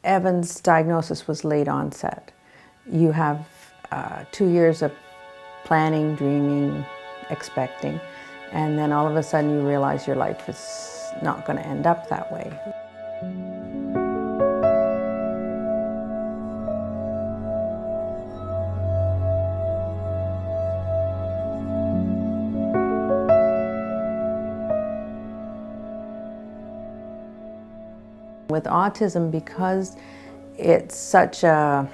Evan's diagnosis was late onset. You have 2 years of planning, dreaming, expecting, and then all of a sudden you realize your life is not going to end up that way. With autism, because it's such a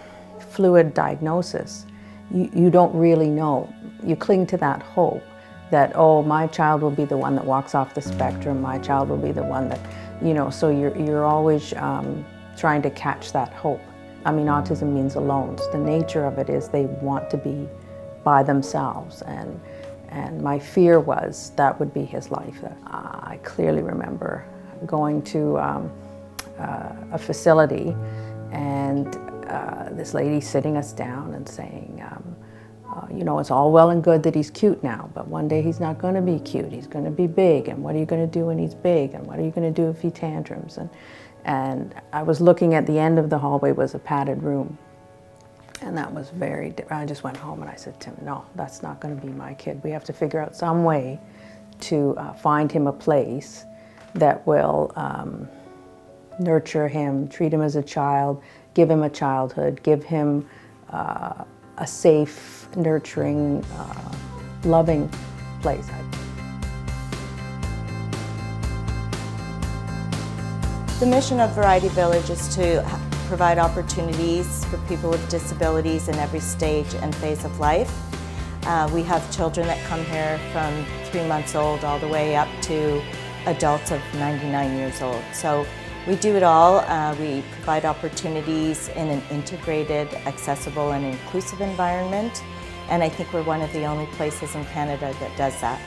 fluid diagnosis, you don't really know. You cling to that hope that, oh, my child will be the one that walks off the spectrum, my child will be the one that, so you're always trying to catch that hope. I mean, autism means alone. So the nature of it is they want to be by themselves, and my fear was that would be his life. I clearly remember going to a facility, and this lady sitting us down and saying, it's all well and good that he's cute now, but one day he's not going to be cute. He's going to be big, and what are you going to do when he's big, and what are you going to do if he tantrums? And I was looking at the end of the hallway was a padded room, and that was I just went home and I said, Tim, no, that's not going to be my kid. We have to figure out some way to find him a place that will nurture him, treat him as a child, give him a childhood, give him a safe, nurturing, loving place. The mission of Variety Village is to provide opportunities for people with disabilities in every stage and phase of life. We have children that come here from 3 months old all the way up to adults of 99 years old. So we do it all. We provide opportunities in an integrated, accessible, and inclusive environment. And I think we're one of the only places in Canada that does that.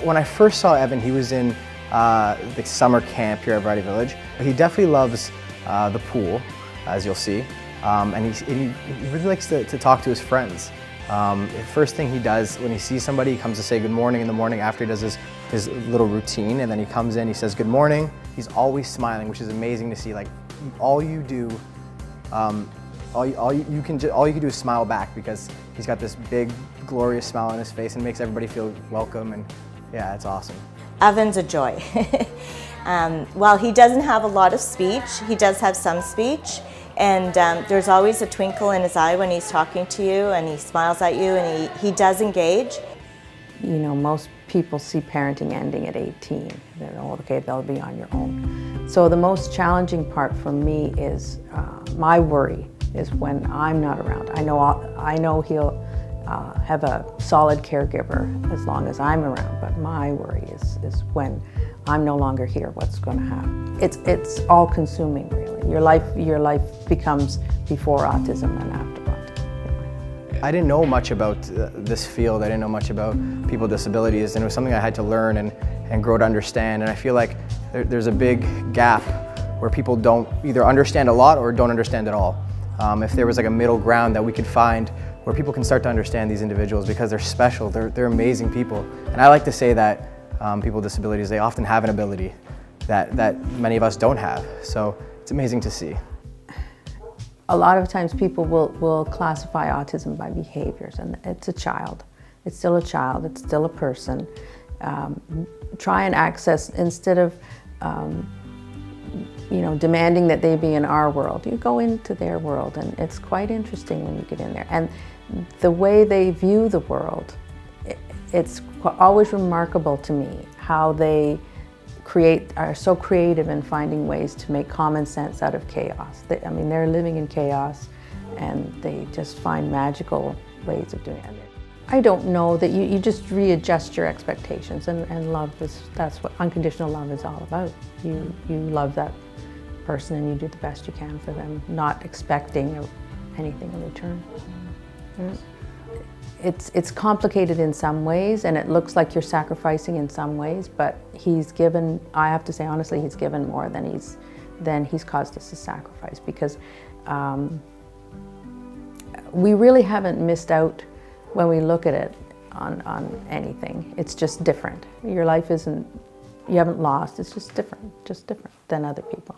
When I first saw Evan, he was in the summer camp here at Variety Village. He definitely loves the pool, as you'll see. And he really likes to talk to his friends. The first thing he does when he sees somebody, he comes to say good morning in the morning after he does his little routine, and then he comes in, he says good morning. He's always smiling, which is amazing to see. Like, all you do, all you can do is smile back, because he's got this big, glorious smile on his face and makes everybody feel welcome, and yeah, it's awesome. Evan's a joy. While he doesn't have a lot of speech, he does have some speech. And there's always a twinkle in his eye when he's talking to you, and he smiles at you, and he does engage. Most people see parenting ending at 18. They're, okay, they'll be on your own. So the most challenging part for me is, my worry is when I'm not around. I know he'll have a solid caregiver as long as I'm around, but my worry is when I'm no longer here, what's going to happen. It's all-consuming, really. Your life becomes before autism and after autism. I didn't know much about this field. I didn't know much about people with disabilities, and it was something I had to learn and grow to understand. And I feel like there's a big gap where people don't either understand a lot or don't understand at all. If there was like a middle ground that we could find where people can start to understand these individuals, because they're special, they're amazing people. And I like to say that people with disabilities, they often have an ability that many of us don't have. So it's amazing to see. A lot of times people will classify autism by behaviors, and it's a child. It's still a child, it's still a person. Try and access, instead of demanding that they be in our world, you go into their world, and it's quite interesting when you get in there. And the way they view the world, it's always remarkable to me how they are so creative in finding ways to make common sense out of chaos. They're living in chaos, and they just find magical ways of doing it. I don't know, that you just readjust your expectations, and love that's what unconditional love is all about. You love that person, and you do the best you can for them, not expecting anything in return. It's complicated in some ways, and it looks like you're sacrificing in some ways, but he's given, I have to say honestly, he's given more than he's caused us to sacrifice, because we really haven't missed out when we look at it on anything. It's just different. Your life isn't, you haven't lost, it's just different than other people.